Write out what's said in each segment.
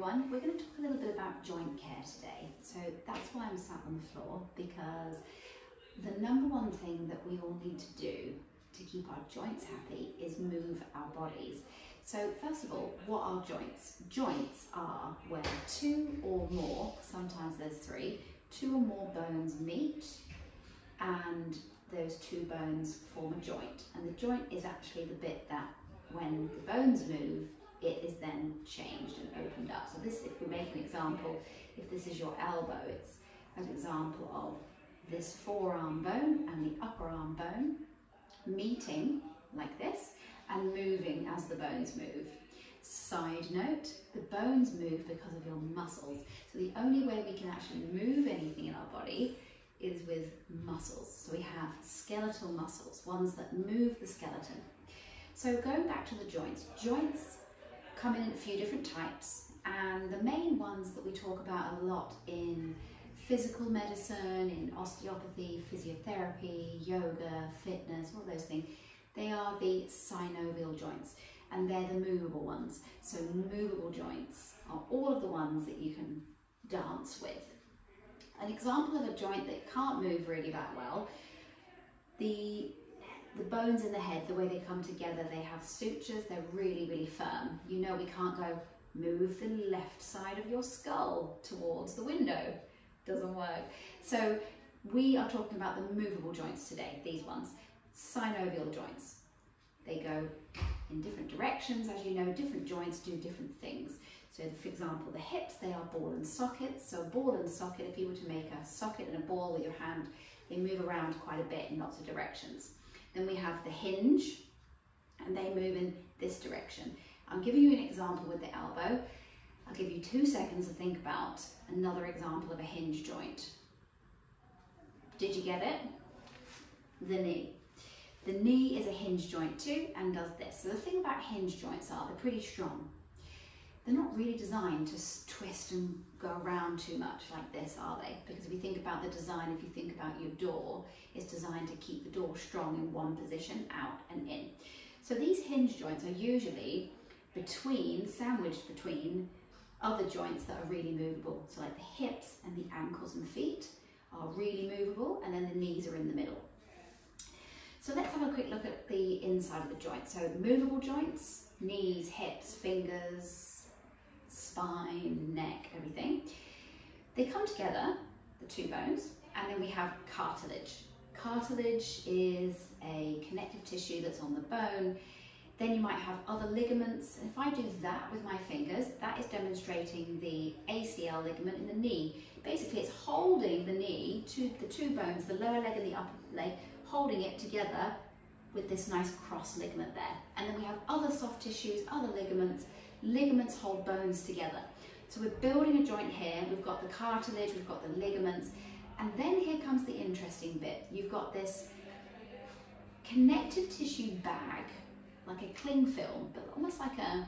everyone. We're going to talk a little bit about joint care today. So that's why I'm sat on the floor, because the number one thing that we all need to do to keep our joints happy is move our bodies. So first of all, what are joints? Joints are where two or more, sometimes there's three, two or more bones meet and those two bones form a joint. And the joint is actually the bit that when the bones move, it is then changed and opened up. So this, if we make an example, if this is your elbow, it's an example of this forearm bone and the upper arm bone meeting like this and moving as the bones move. Side note, the bones move because of your muscles. So the only way we can actually move anything in our body is with muscles. So we have skeletal muscles, ones that move the skeleton. So going back to the joints, joints come in a few different types, and the main ones that we talk about a lot in physical medicine, in osteopathy, physiotherapy, yoga, fitness, all those things, they are the synovial joints, and they're the movable ones. So movable joints are all of the ones that you can dance with. An example of a joint that can't move really that well, the bones in the head, the way they come together, they have sutures, they're really, really firm. You know, we can't go, move the left side of your skull towards the window. Doesn't work. So we are talking about the movable joints today, these ones. Synovial joints. They go in different directions, as you know, different joints do different things. So for example, the hips, they are ball and sockets. So ball and socket, if you were to make a socket and a ball with your hand, they move around quite a bit in lots of directions. Then we have the hinge, and they move in this direction. I'm giving you an example with the elbow. I'll give you 2 seconds to think about another example of a hinge joint. Did you get it? The knee. The knee is a hinge joint too and does this. So the thing about hinge joints are they're pretty strong. They're not really designed to twist and go around too much like this, are they? Because if you think about the design, if you think about your door, it's designed to keep the door strong in one position, out and in. So these hinge joints are usually sandwiched between other joints that are really movable. So like the hips and the ankles and feet are really movable, and then the knees are in the middle. So let's have a quick look at the inside of the joint. So movable joints, knees, hips, fingers, spine, neck, everything. They come together, the two bones, and then we have cartilage. Cartilage is a connective tissue that's on the bone. Then you might have other ligaments. And if I do that with my fingers, that is demonstrating the ACL ligament in the knee. Basically, it's holding the knee to the two bones, the lower leg and the upper leg, holding it together with this nice cross ligament there. And then we have other soft tissues, other ligaments. Ligaments hold bones together. So we're building a joint here. We've got the cartilage, we've got the ligaments, and then here comes the interesting bit. You've got this connective tissue bag, like a cling film, but almost like a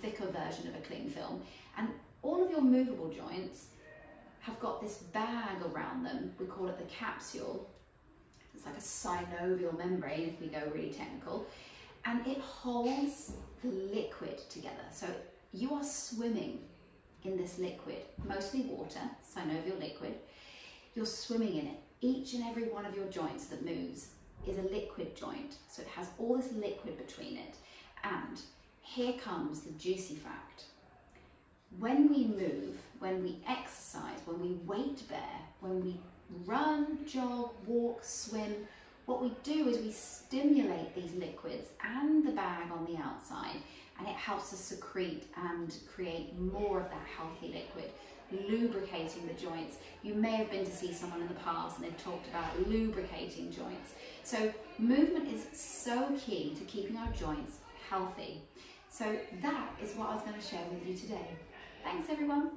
thicker version of a cling film. And all of your movable joints have got this bag around them. We call it the capsule. It's like a synovial membrane, if we go really technical. And it holds the liquid together. So you are swimming in this liquid, mostly water, synovial liquid. You're swimming in it. Each and every one of your joints that moves is a liquid joint. So it has all this liquid between it. And here comes the juicy fact. When we move, when we exercise, when we weight bear, when we run, jog, walk, swim, what we do is we stimulate these liquids and the bag on the outside, and it helps us secrete and create more of that healthy liquid, lubricating the joints. You may have been to see someone in the past and they've talked about lubricating joints. So movement is so key to keeping our joints healthy. So that is what I was going to share with you today. Thanks everyone.